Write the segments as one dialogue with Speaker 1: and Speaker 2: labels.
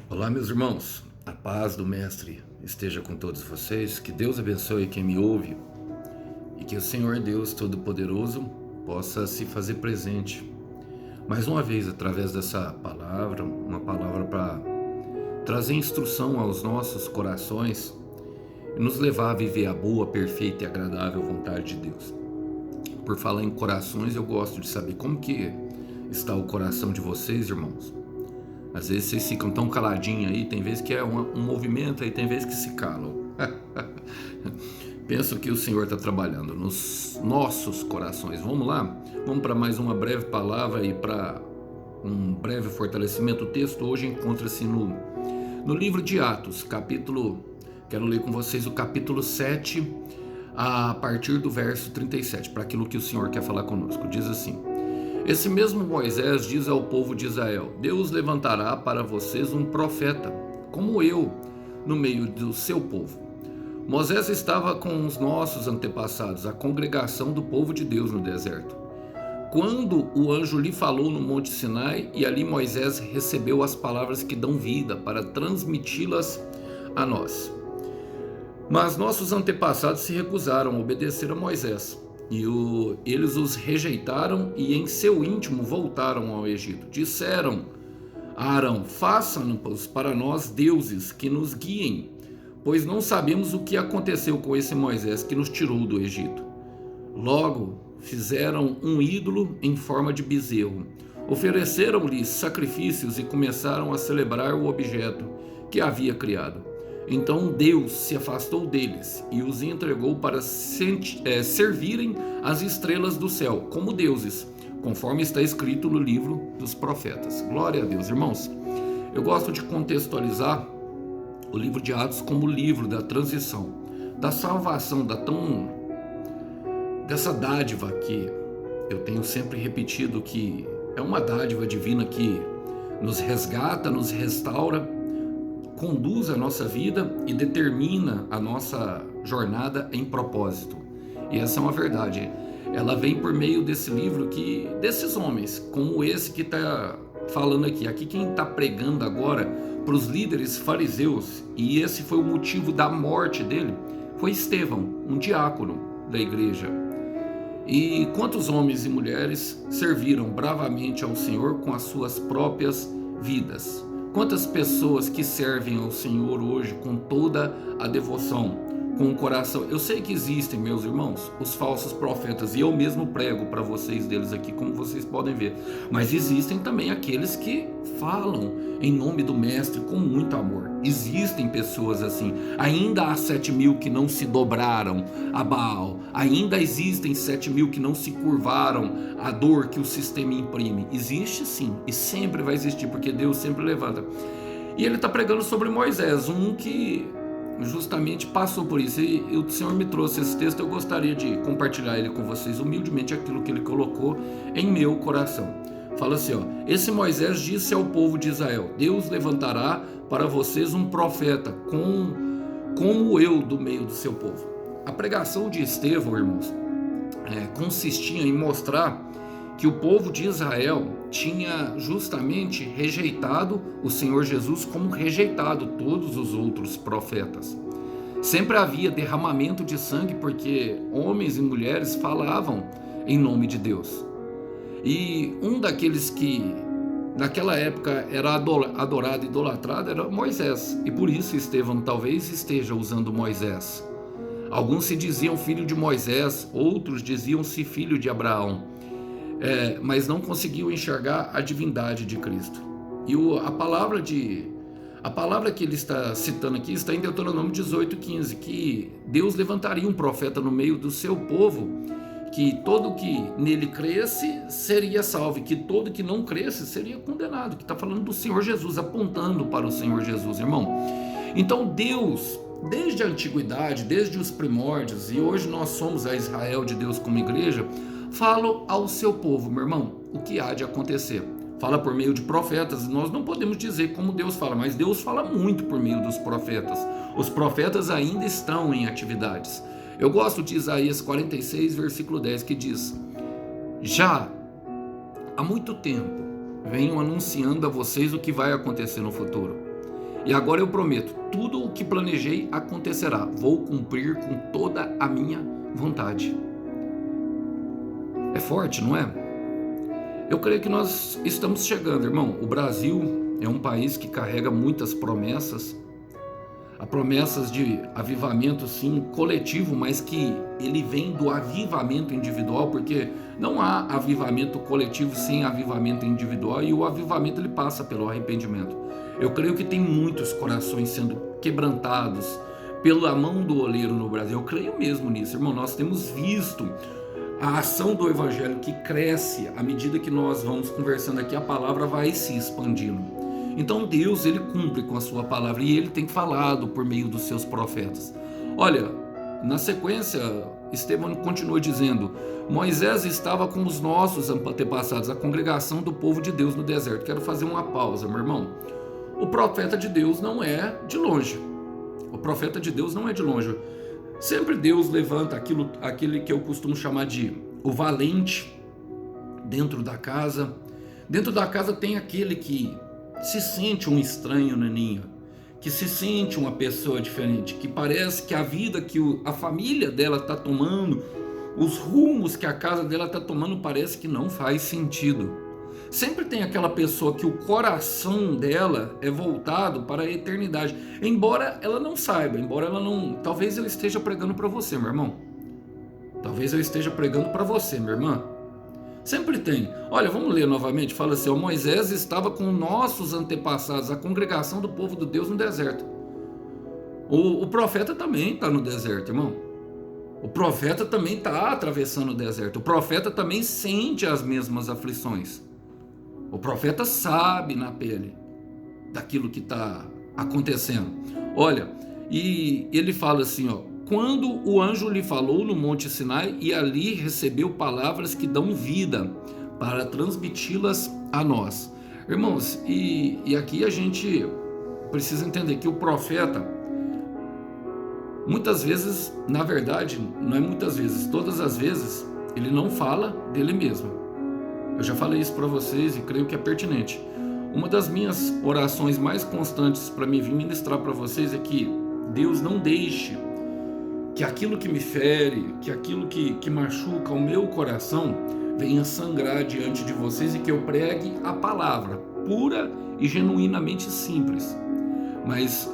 Speaker 1: Olá, meus irmãos, a paz do Mestre esteja com todos vocês, que Deus abençoe quem me ouve e que o Senhor Deus Todo-Poderoso possa se fazer presente mais uma vez através dessa palavra, uma palavra para trazer instrução aos nossos corações e nos levar a viver a boa, perfeita e agradável vontade de Deus. Por falar em corações, eu gosto de saber como que está o coração de vocês, irmãos. Às vezes vocês ficam tão caladinhos aí, tem vezes que é um movimento aí, tem vezes que se calam. Penso que o Senhor está trabalhando nos nossos corações. Vamos lá? Vamos para mais uma breve palavra e para um breve fortalecimento. O texto hoje encontra-se no livro de Atos, quero ler com vocês o capítulo 7, a partir do verso 37, para aquilo que o Senhor quer falar conosco. Diz assim: esse mesmo Moisés diz ao povo de Israel: Deus levantará para vocês um profeta, como eu, no meio do seu povo. Moisés estava com os nossos antepassados, a congregação do povo de Deus no deserto, quando o anjo lhe falou no Monte Sinai, e ali Moisés recebeu as palavras que dão vida para transmiti-las a nós. Mas nossos antepassados se recusaram a obedecer a Moisés. Eles os rejeitaram e em seu íntimo voltaram ao Egito. Disseram a Arão: faça-nos para nós deuses que nos guiem, pois não sabemos o que aconteceu com esse Moisés que nos tirou do Egito. Logo fizeram um ídolo em forma de bezerro, ofereceram-lhe sacrifícios e começaram a celebrar o objeto que havia criado. Então Deus se afastou deles e os entregou para servirem as estrelas do céu como deuses, conforme está escrito no livro dos profetas. Glória a Deus, irmãos. Eu gosto de contextualizar o livro de Atos como o livro da transição, da salvação, dessa dádiva que eu tenho sempre repetido que é uma dádiva divina que nos resgata, nos restaura, conduz a nossa vida e determina a nossa jornada em propósito. E essa é uma verdade. Ela vem por meio desse livro, desses homens, como esse que está falando aqui. Aqui quem está pregando agora para os líderes fariseus, e esse foi o motivo da morte dele, foi Estevão, um diácono da igreja. E quantos homens e mulheres serviram bravamente ao Senhor com as suas próprias vidas? Quantas pessoas que servem ao Senhor hoje com toda a devoção, com o coração? Eu sei que existem, meus irmãos, os falsos profetas, e eu mesmo prego para vocês deles aqui, como vocês podem ver. Mas existem também aqueles que falam em nome do Mestre com muito amor. Existem pessoas assim. Ainda há 7.000 que não se dobraram a Baal. Ainda existem 7.000 que não se curvaram à dor que o sistema imprime. Existe sim, e sempre vai existir, porque Deus sempre levanta. E ele está pregando sobre Moisés, um que justamente passou por isso, e o Senhor me trouxe esse texto. Eu gostaria de compartilhar ele com vocês humildemente, aquilo que ele colocou em meu coração. Fala assim, ó: esse Moisés disse ao povo de Israel: Deus levantará para vocês um profeta como eu do meio do seu povo. A pregação de Estevão, irmãos, consistia em mostrar que o povo de Israel tinha justamente rejeitado o Senhor Jesus, como rejeitado todos os outros profetas. Sempre havia derramamento de sangue, porque homens e mulheres falavam em nome de Deus. E um daqueles que naquela época era adorado e idolatrado era Moisés, e por isso Estevão talvez esteja usando Moisés. Alguns se diziam filho de Moisés, outros diziam-se filho de Abraão, mas não conseguiam enxergar a divindade de Cristo. E a palavra que ele está citando aqui está em Deuteronômio 18:15, que Deus levantaria um profeta no meio do seu povo, que todo que nele cresce seria salvo, e que todo que não cresce seria condenado. Que está falando do Senhor Jesus, apontando para o Senhor Jesus, irmão. Então Deus, desde a antiguidade, desde os primórdios, e hoje nós somos a Israel de Deus como igreja, fala ao seu povo, meu irmão, o que há de acontecer. Fala por meio de profetas. Nós não podemos dizer como Deus fala, mas Deus fala muito por meio dos profetas. Os profetas ainda estão em atividades. Eu gosto de Isaías 46, versículo 10, que diz: já há muito tempo venho anunciando a vocês o que vai acontecer no futuro. E agora eu prometo, tudo o que planejei acontecerá. Vou cumprir com toda a minha vontade. É forte, não é? Eu creio que nós estamos chegando, irmão. O Brasil é um país que carrega muitas promessas. Há promessas de avivamento, sim, coletivo, mas que ele vem do avivamento individual, porque não há avivamento coletivo sem avivamento individual, e o avivamento ele passa pelo arrependimento. Eu creio que tem muitos corações sendo quebrantados pela mão do oleiro no Brasil. Eu creio mesmo nisso, irmão. Nós temos visto a ação do evangelho que cresce à medida que nós vamos conversando aqui, a palavra vai se expandindo. Então Deus, ele cumpre com a sua palavra e ele tem falado por meio dos seus profetas. Olha, na sequência, Estevão continua dizendo: Moisés estava com os nossos antepassados, a congregação do povo de Deus no deserto. Quero fazer uma pausa, meu irmão. O profeta de Deus não é de longe. O profeta de Deus não é de longe. Sempre Deus levanta aquele que eu costumo chamar de o valente dentro da casa. Dentro da casa tem aquele que se sente um estranho no ninho, que se sente uma pessoa diferente, que parece que a vida que a família dela está tomando, os rumos que a casa dela está tomando, parece que não faz sentido. Sempre tem aquela pessoa que o coração dela é voltado para a eternidade, embora ela não saiba, embora ela não... Talvez eu esteja pregando para você, meu irmão. Talvez eu esteja pregando para você, minha irmã. Sempre tem. Olha, vamos ler novamente. Fala assim: Moisés estava com nossos antepassados, a congregação do povo de Deus no deserto. O profeta também está no deserto, irmão. O profeta também está atravessando o deserto. O profeta também sente as mesmas aflições. O profeta sabe na pele daquilo que está acontecendo. Olha, e ele fala assim, ó: quando o anjo lhe falou no Monte Sinai, e ali recebeu palavras que dão vida, para transmiti-las a nós. Irmãos, e aqui a gente precisa entender que o profeta, muitas vezes, na verdade, não é muitas vezes, todas as vezes, ele não fala dele mesmo. Eu já falei isso para vocês e creio que é pertinente. Uma das minhas orações mais constantes para mim vir ministrar para vocês é que Deus não deixe que aquilo que me fere, que aquilo que machuca o meu coração venha sangrar diante de vocês, e que eu pregue a palavra pura e genuinamente simples. Mas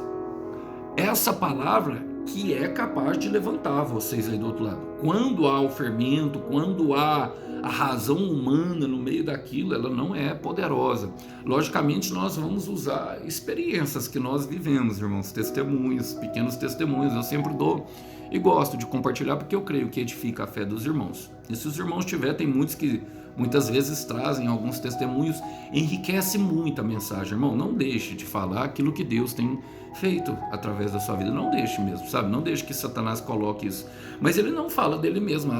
Speaker 1: essa palavra que é capaz de levantar vocês aí do outro lado. Quando há o fermento, quando há a razão humana no meio daquilo, ela não é poderosa. Logicamente nós vamos usar experiências que nós vivemos, irmãos, testemunhos, pequenos testemunhos. Eu sempre dou e gosto de compartilhar, porque eu creio que edifica a fé dos irmãos. E se os irmãos tiverem, tem muitos que muitas vezes trazem alguns testemunhos, enriquece muito a mensagem, irmão. Não deixe de falar aquilo que Deus tem feito através da sua vida, não deixe mesmo, sabe? Não deixe que Satanás coloque isso. Mas ele não fala dele mesmo,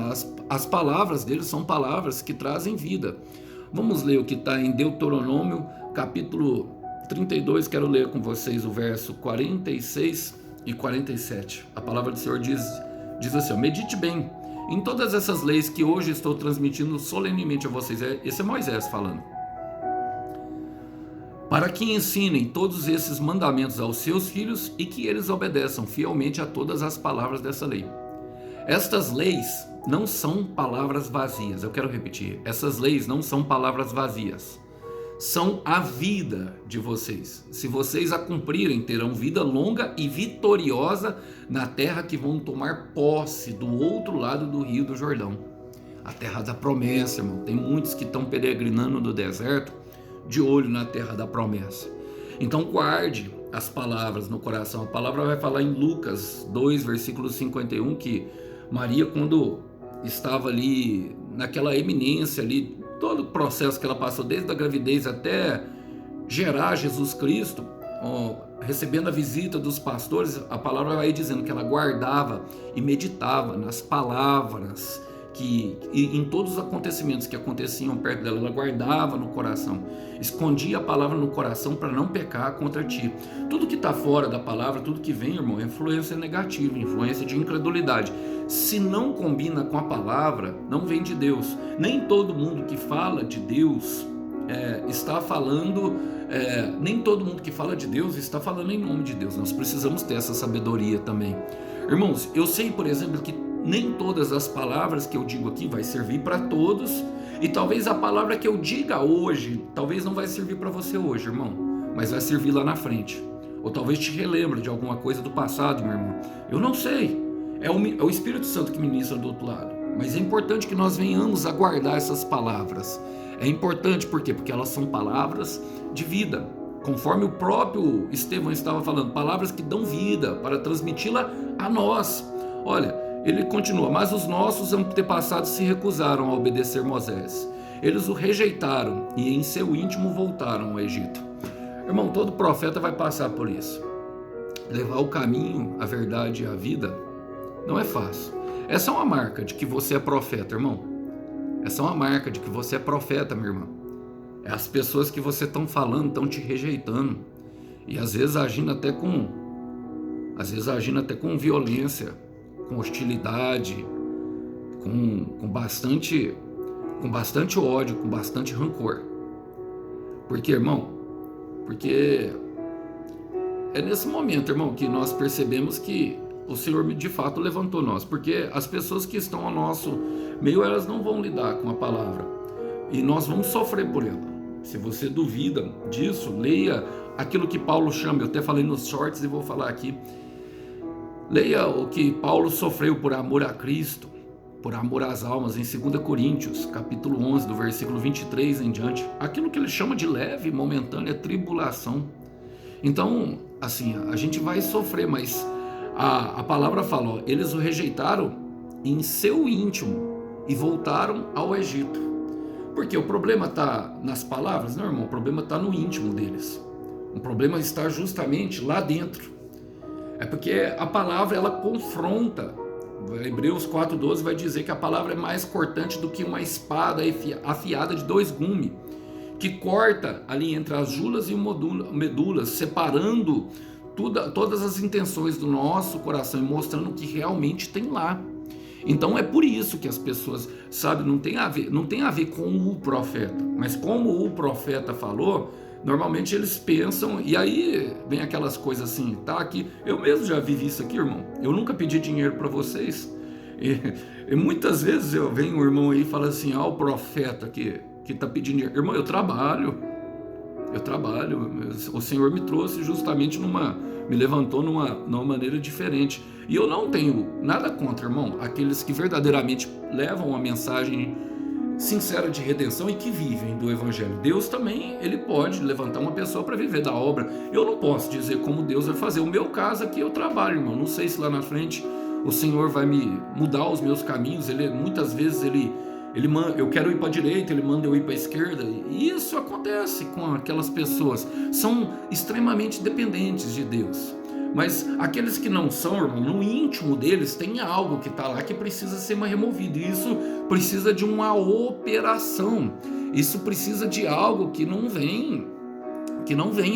Speaker 1: as palavras dele são palavras que trazem vida. Vamos ler o que está em Deuteronômio, capítulo 32, quero ler com vocês o verso 46 e 47. A palavra do Senhor diz assim: medite bem em todas essas leis que hoje estou transmitindo solenemente a vocês. Esse é Moisés falando. Para que ensinem todos esses mandamentos aos seus filhos e que eles obedeçam fielmente a todas as palavras dessa lei. Estas leis não são palavras vazias. Eu quero repetir. Essas leis não são palavras vazias. São a vida de vocês. Se vocês a cumprirem, terão vida longa e vitoriosa na terra que vão tomar posse do outro lado do Rio do Jordão. A terra da promessa, irmão. Tem muitos que estão peregrinando no deserto, de olho na terra da promessa. Então guarde as palavras no coração. A palavra vai falar em Lucas 2, versículo 51, que Maria, quando estava ali naquela eminência ali, todo o processo que ela passou desde a gravidez até gerar Jesus Cristo, recebendo a visita dos pastores, a palavra vai dizendo que ela guardava e meditava nas palavras e em todos os acontecimentos que aconteciam perto dela, ela guardava no coração, escondia a palavra no coração para não pecar contra ti. Tudo que está fora da palavra, tudo que vem, irmão, é influência negativa, influência de incredulidade. Se não combina com a palavra, não vem de Deus. Nem todo mundo que fala de Deus está falando, nem todo mundo que fala de Deus está falando em nome de Deus. Nós precisamos ter essa sabedoria também. Irmãos, eu sei, por exemplo, que nem todas as palavras que eu digo aqui vai servir para todos, e talvez a palavra que eu diga hoje, talvez não vai servir para você hoje, irmão, mas vai servir lá na frente. Ou talvez te relembre de alguma coisa do passado, meu irmão. Eu não sei. É o Espírito Santo que ministra do outro lado. Mas é importante que nós venhamos a guardar essas palavras. É importante, por quê? Porque elas são palavras de vida. Conforme o próprio Estevão estava falando, palavras que dão vida para transmiti-la a nós. Olha, ele continua, mas os nossos antepassados se recusaram a obedecer Moisés. Eles o rejeitaram e em seu íntimo voltaram ao Egito. Irmão, todo profeta vai passar por isso. Levar o caminho, a verdade e a vida não é fácil. Essa é uma marca de que você é profeta, irmão. Essa é uma marca de que você é profeta, minha irmã. É as pessoas que você estão falando, estão te rejeitando. E às vezes agindo até com violência, com hostilidade, com bastante ódio, com bastante rancor. Por quê, irmão? Porque é nesse momento, irmão, que nós percebemos que o Senhor de fato levantou nós. Porque as pessoas que estão ao nosso meio, elas não vão lidar com a palavra. E nós vamos sofrer por ela. Se você duvida disso, leia aquilo que Paulo chama. Eu até falei nos shorts e vou falar aqui. Leia o que Paulo sofreu por amor a Cristo, por amor às almas, em 2 Coríntios, capítulo 11, do versículo 23 em diante. Aquilo que ele chama de leve e momentânea tribulação. Então, assim, a gente vai sofrer, mas a palavra fala, ó, eles o rejeitaram em seu íntimo e voltaram ao Egito. Porque o problema está nas palavras? Não, irmão, o problema está no íntimo deles. O problema está justamente lá dentro. É porque a palavra, ela confronta. Hebreus 4,12 vai dizer que a palavra é mais cortante do que uma espada afiada de 2 gumes, que corta ali entre as julas e medulas, separando todas as intenções do nosso coração e mostrando o que realmente tem lá. Então é por isso que as pessoas, sabe, não tem a ver com o profeta, mas como o profeta falou, normalmente eles pensam, e aí vem aquelas coisas assim, tá aqui, eu mesmo já vivi isso aqui, irmão, eu nunca pedi dinheiro para vocês, e muitas vezes vem um irmão aí e fala assim, o profeta que tá pedindo dinheiro, irmão, eu trabalho, o Senhor me trouxe justamente me levantou numa maneira diferente, e eu não tenho nada contra, irmão, aqueles que verdadeiramente levam uma mensagem sincera de redenção e que vivem do Evangelho. Deus também, ele pode levantar uma pessoa para viver da obra. Eu não posso dizer como Deus vai fazer. O meu caso aqui, eu trabalho, irmão. Não sei se lá na frente o Senhor vai me mudar os meus caminhos. Muitas vezes eu quero ir para a direita, ele manda eu ir para a esquerda. E isso acontece com aquelas pessoas. São extremamente dependentes de Deus. Mas aqueles que não são, irmão, no íntimo deles tem algo que está lá que precisa ser removido. E isso precisa de uma operação. Isso precisa de algo que não vem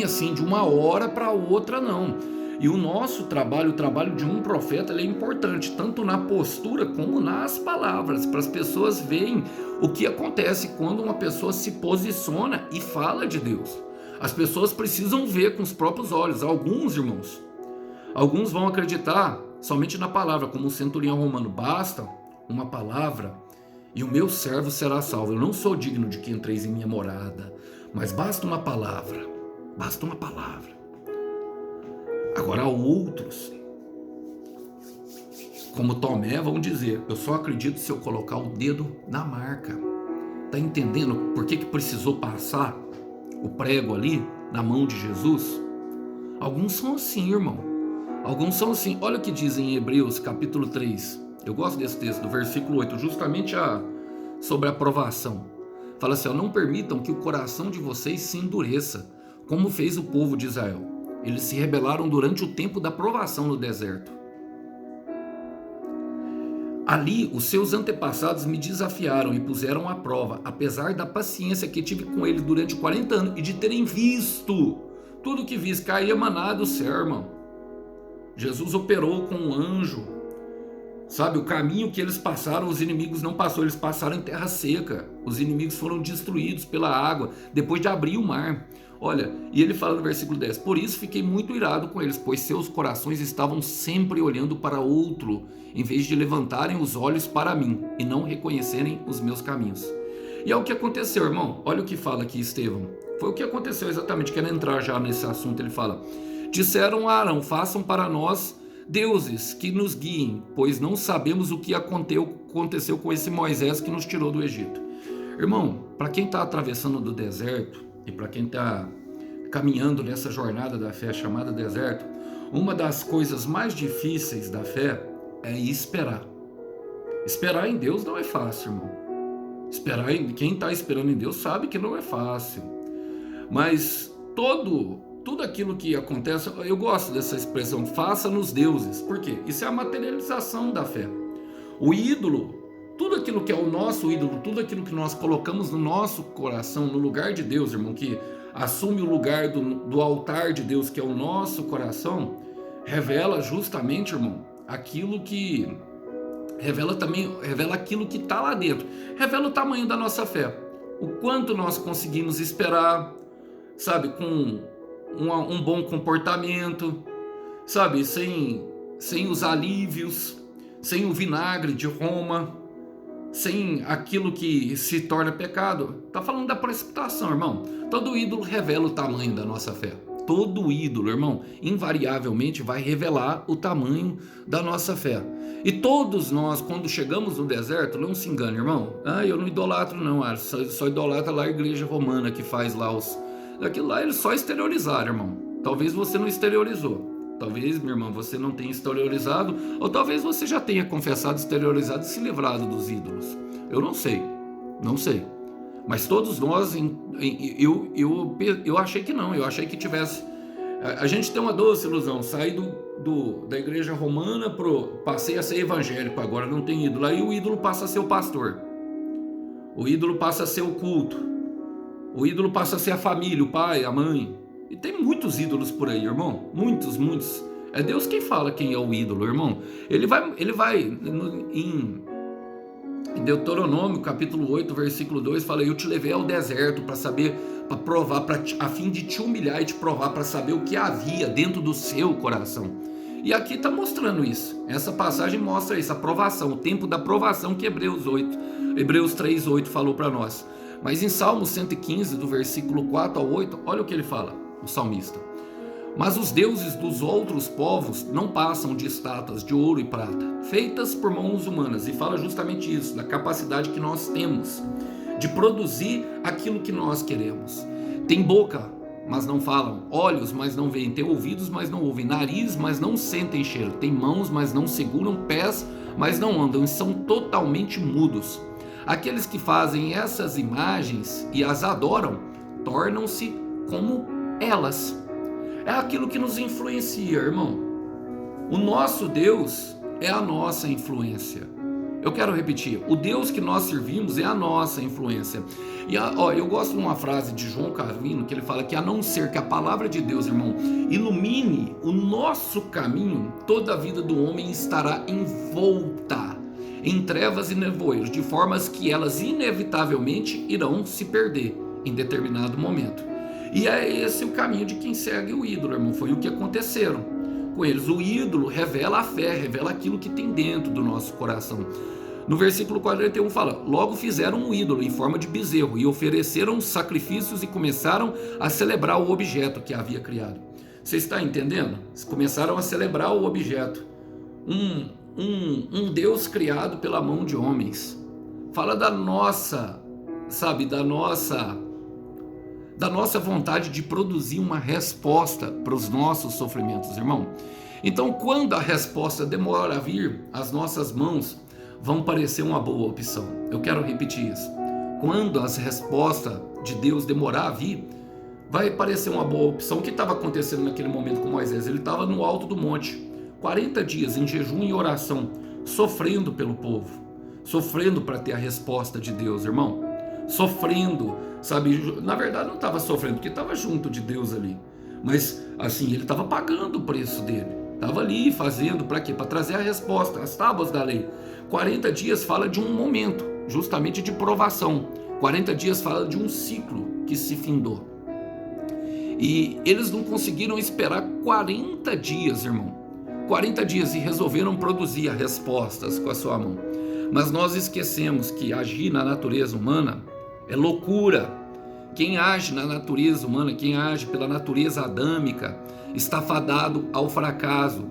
Speaker 1: assim de uma hora para outra, não. E o nosso trabalho, o trabalho de um profeta, ele é importante, tanto na postura como nas palavras, para as pessoas verem o que acontece quando uma pessoa se posiciona e fala de Deus. As pessoas precisam ver com os próprios olhos. Alguns vão acreditar somente na palavra, como o centurião romano. Basta uma palavra e o meu servo será salvo. Eu não sou digno de que entreis em minha morada, mas basta uma palavra. Basta uma palavra. Agora outros, como Tomé, vão dizer, eu só acredito se eu colocar o dedo na marca. Tá entendendo por que precisou passar o prego ali na mão de Jesus? Alguns são assim, irmão. Alguns são assim. Olha o que diz em Hebreus capítulo 3. Eu gosto desse texto, do versículo 8, justamente sobre a provação. Fala assim, não permitam que o coração de vocês se endureça, como fez o povo de Israel. Eles se rebelaram durante o tempo da provação no deserto. Ali, os seus antepassados me desafiaram e puseram à prova, apesar da paciência que tive com eles durante 40 anos e de terem visto tudo que vis caía maná do céu, irmão. Jesus operou com um anjo, Sabe, o caminho que eles passaram, os inimigos não passaram, eles passaram em terra seca. Os inimigos foram destruídos pela água, depois de abrir o mar. Olha, e ele fala no versículo 10: por isso fiquei muito irado com eles, pois seus corações estavam sempre olhando para outro, em vez de levantarem os olhos para mim, e não reconhecerem os meus caminhos. E é o que aconteceu, irmão. Olha o que fala aqui Estevão. Foi o que aconteceu exatamente, quero entrar já nesse assunto. Ele fala: disseram a Arão, façam para nós deuses que nos guiem, pois não sabemos o que aconteceu com esse Moisés que nos tirou do Egito. Irmão, para quem está atravessando do deserto e para quem está caminhando nessa jornada da fé chamada deserto, uma das coisas mais difíceis da fé é esperar. Esperar em Deus não é fácil, irmão. Quem está esperando em Deus sabe que não é fácil. Mas tudo aquilo que acontece, eu gosto dessa expressão, faça-nos deuses. Por quê? Isso é a materialização da fé. O ídolo, tudo aquilo que é o nosso ídolo, tudo aquilo que nós colocamos no nosso coração, no lugar de Deus, irmão, que assume o lugar do altar de Deus, que é o nosso coração, revela justamente, irmão, aquilo que... revela aquilo que está lá dentro. Revela o tamanho da nossa fé. O quanto nós conseguimos esperar, sabe, com um bom comportamento, sabe, sem os alívios, sem o vinagre de Roma, sem aquilo que se torna pecado. Está falando da precipitação, irmão. Todo ídolo revela o tamanho da nossa fé. Todo ídolo, irmão, invariavelmente vai revelar o tamanho da nossa fé. E todos nós, quando chegamos no deserto, não se engane, irmão. Eu não idolatro não, só idolatra lá a igreja romana que faz lá aquilo lá eles só exteriorizaram, irmão. Talvez você não exteriorizou. Talvez, meu irmão, você não tenha exteriorizado, ou talvez você já tenha confessado, exteriorizado e se livrado dos ídolos. Eu não sei. Mas todos nós, eu achei que não, eu achei que tivesse... A gente tem uma doce ilusão, saí da igreja romana, passei a ser evangélico, agora não tem ídolo. Aí o ídolo passa a ser o pastor, o ídolo passa a ser o culto, o ídolo passa a ser a família, o pai, a mãe. E tem muitos ídolos por aí, irmão, muitos. É Deus quem fala quem é o ídolo, irmão. Ele vai em Deuteronômio, capítulo 8, versículo 2, fala: eu te levei ao deserto para saber, para provar, a fim de te humilhar e te provar, para saber o que havia dentro do seu coração. E aqui está mostrando isso. Essa passagem mostra isso, a provação, o tempo da provação que Hebreus 3:8 falou para nós. Mas em Salmo 115, do versículo 4 ao 8, olha o que ele fala, o salmista: mas os deuses dos outros povos não passam de estátuas de ouro e prata, feitas por mãos humanas. E fala justamente isso, da capacidade que nós temos de produzir aquilo que nós queremos. Tem boca, mas não falam, olhos, mas não veem, tem ouvidos, mas não ouvem, nariz, mas não sentem cheiro, tem mãos, mas não seguram, pés, mas não andam, e são totalmente mudos. Aqueles que fazem essas imagens e as adoram, tornam-se como elas. É aquilo que nos influencia, irmão. O nosso Deus é a nossa influência. Eu quero repetir, o Deus que nós servimos é a nossa influência. E eu gosto de uma frase de João Calvino, que ele fala que a não ser que a palavra de Deus, irmão, ilumine o nosso caminho, toda a vida do homem estará envolta em trevas e nevoeiros, de formas que elas inevitavelmente irão se perder em determinado momento. E é esse o caminho de quem segue o ídolo, irmão. Foi o que aconteceram com eles. O ídolo revela a fé, revela aquilo que tem dentro do nosso coração. No versículo 41 fala: logo fizeram um ídolo em forma de bezerro e ofereceram sacrifícios e começaram a celebrar o objeto que havia criado. Você está entendendo? Eles começaram a celebrar o objeto. Um Deus criado pela mão de homens. Fala da nossa, sabe, da nossa vontade de produzir uma resposta para os nossos sofrimentos, irmão. Então, quando a resposta demora a vir, as nossas mãos vão parecer uma boa opção. Eu quero repetir isso. Quando a resposta de Deus demorar a vir, vai parecer uma boa opção. O que estava acontecendo naquele momento com Moisés? Ele estava no alto do monte, 40 dias em jejum e oração, sofrendo pelo povo, sofrendo para ter a resposta de Deus, irmão. Sofrendo, sabe? Na verdade não estava sofrendo, porque estava junto de Deus ali. Mas assim, ele estava pagando o preço dele. Estava ali fazendo, para quê? Para trazer a resposta, as tábuas da lei. 40 dias fala de um momento, justamente de provação. 40 dias fala de um ciclo que se findou. E eles não conseguiram esperar 40 dias, irmão. 40 dias e resolveram produzir as respostas com a sua mão. Mas nós esquecemos que agir na natureza humana é loucura. Quem age na natureza humana, quem age pela natureza adâmica, está fadado ao fracasso.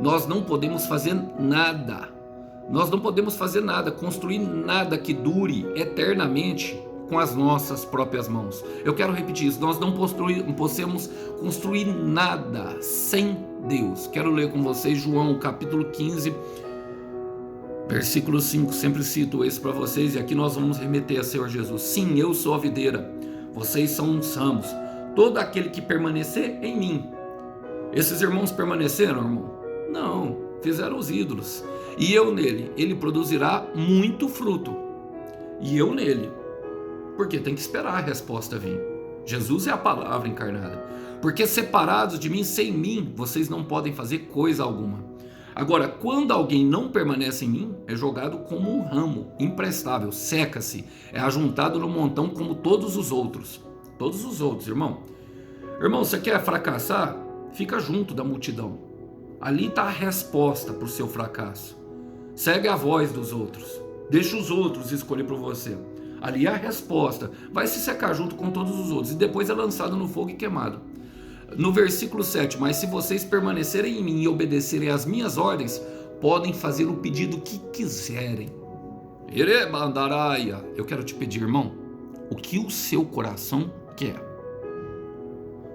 Speaker 1: Nós não podemos fazer nada. Nós não podemos fazer nada, construir nada que dure eternamente com as nossas próprias mãos. Eu quero repetir isso, nós não podemos construir nada sem Deus. Quero ler com vocês João capítulo 15, versículo 5, sempre cito esse para vocês, e aqui nós vamos remeter a Senhor Jesus. Sim, eu sou a videira, vocês são os ramos, todo aquele que permanecer em mim. Esses irmãos permaneceram, irmão? Não, fizeram os ídolos. E eu nele, ele produzirá muito fruto. E eu nele, porque tem que esperar a resposta vir. Jesus é a palavra encarnada. Porque separados de mim, sem mim, vocês não podem fazer coisa alguma. Agora, quando alguém não permanece em mim, é jogado como um ramo imprestável, seca-se, é ajuntado no montão como todos os outros. Todos os outros, irmão. Irmão, você quer fracassar? Fica junto da multidão. Ali está a resposta para o seu fracasso. Segue a voz dos outros. Deixa os outros escolher por você. Ali é a resposta. Vai se secar junto com todos os outros. E depois é lançado no fogo e queimado. No versículo 7. Mas se vocês permanecerem em mim e obedecerem às minhas ordens, podem fazer o pedido que quiserem. Eu quero te pedir, irmão, o que o seu coração quer.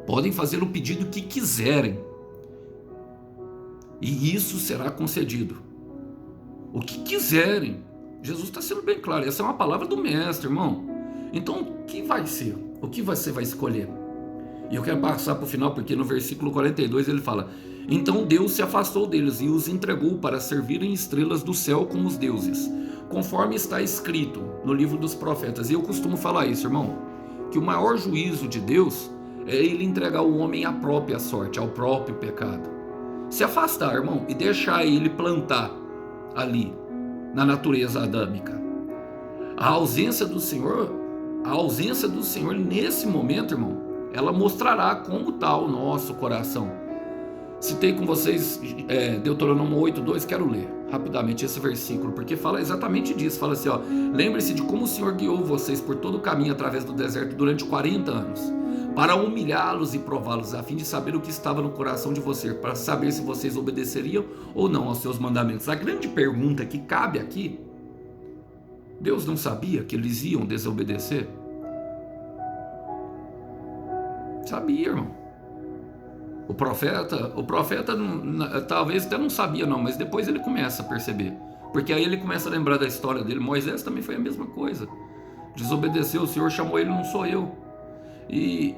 Speaker 1: Podem fazer o pedido que quiserem. E isso será concedido. O que quiserem. Jesus está sendo bem claro. Essa é uma palavra do mestre, irmão. Então, o que vai ser? O que você vai escolher? E eu quero passar para o final, porque no versículo 42 ele fala: então Deus se afastou deles e os entregou para servirem estrelas do céu como os deuses, conforme está escrito no livro dos profetas. E eu costumo falar isso, irmão, que o maior juízo de Deus é ele entregar o homem à própria sorte, ao próprio pecado. Se afastar, irmão, e deixar ele plantar ali, na natureza adâmica. A ausência do Senhor nesse momento, irmão, ela mostrará como está o nosso coração. Citei com vocês Deuteronômio 8:2, quero ler rapidamente esse versículo, porque fala exatamente disso. Fala assim, ó: lembre-se de como o Senhor guiou vocês por todo o caminho através do deserto durante 40 anos, para humilhá-los e prová-los, a fim de saber o que estava no coração de vocês, para saber se vocês obedeceriam ou não aos seus mandamentos. A grande pergunta que cabe aqui: Deus não sabia que eles iam desobedecer? Sabia, irmão. O profeta talvez até não sabia não, mas depois ele começa a perceber, porque aí ele começa a lembrar da história dele. Moisés também foi a mesma coisa, desobedeceu, o Senhor chamou ele, não sou eu. E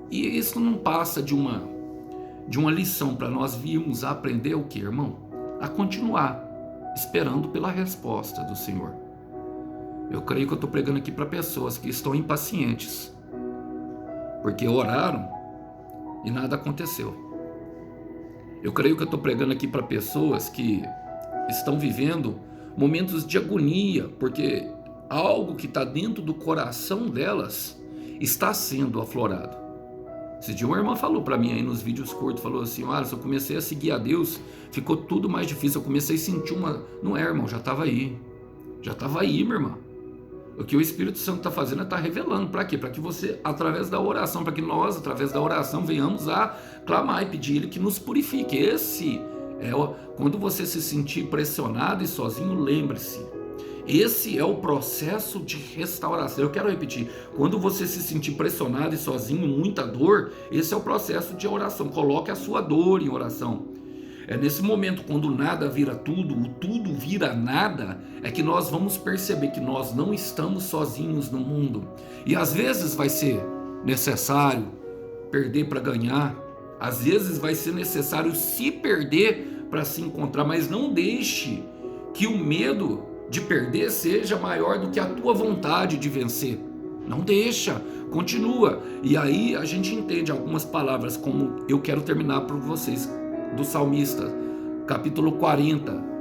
Speaker 1: isso não passa de uma lição para nós virmos a aprender o que, irmão? A continuar esperando pela resposta do Senhor. Eu creio que eu estou pregando aqui para pessoas que estão impacientes, porque oraram e nada aconteceu. Eu creio que eu estou pregando aqui para pessoas que estão vivendo momentos de agonia, porque algo que está dentro do coração delas está sendo aflorado. Esse dia uma irmã falou para mim aí nos vídeos curtos, falou assim: olha, se eu comecei a seguir a Deus, ficou tudo mais difícil, eu comecei a sentir uma... Não é, irmão, já estava aí, minha irmã. O que o Espírito Santo está fazendo é estar revelando. Para quê? Para que você, através da oração, para que nós, através da oração, venhamos a clamar e pedir Ele que nos purifique. Esse é quando você se sentir pressionado e sozinho, lembre-se, esse é o processo de restauração. Eu quero repetir: quando você se sentir pressionado e sozinho, muita dor, esse é o processo de oração. Coloque a sua dor em oração. É nesse momento, quando nada vira tudo, o tudo vira nada, é que nós vamos perceber que nós não estamos sozinhos no mundo. E às vezes vai ser necessário perder para ganhar, às vezes vai ser necessário se perder para se encontrar, mas não deixe que o medo de perder seja maior do que a tua vontade de vencer. Não deixa, continua. E aí a gente entende algumas palavras, como eu quero terminar para vocês do salmista, capítulo 40,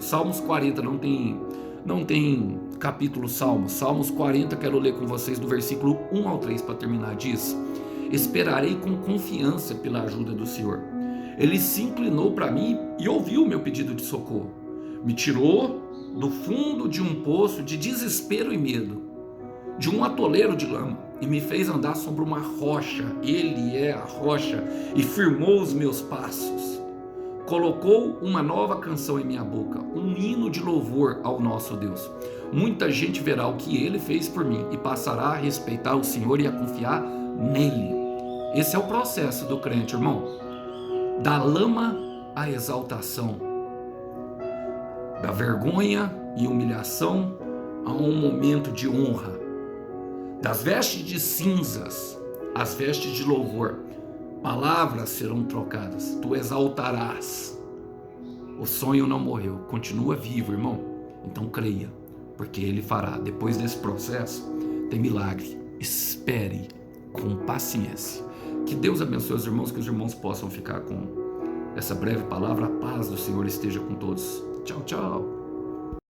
Speaker 1: Salmos 40, não tem capítulo Salmos 40, quero ler com vocês do versículo 1 ao 3 para terminar, diz: esperarei com confiança pela ajuda do Senhor. Ele se inclinou para mim e ouviu o meu pedido de socorro. Me tirou do fundo de um poço de desespero e medo, de um atoleiro de lama, e me fez andar sobre uma rocha. Ele é a rocha, e firmou os meus passos. Colocou uma nova canção em minha boca, um hino de louvor ao nosso Deus. Muita gente verá o que ele fez por mim e passará a respeitar o Senhor e a confiar nele. Esse é o processo do crente, irmão. Da lama à exaltação, da vergonha e humilhação a um momento de honra, das vestes de cinzas às vestes de louvor. Palavras serão trocadas, tu exaltarás. O sonho não morreu, continua vivo, irmão. Então creia, porque ele fará. Depois desse processo tem milagre. Espere com paciência. Que Deus abençoe os irmãos, que os irmãos possam ficar com essa breve palavra. A paz do Senhor esteja com todos. Tchau, tchau.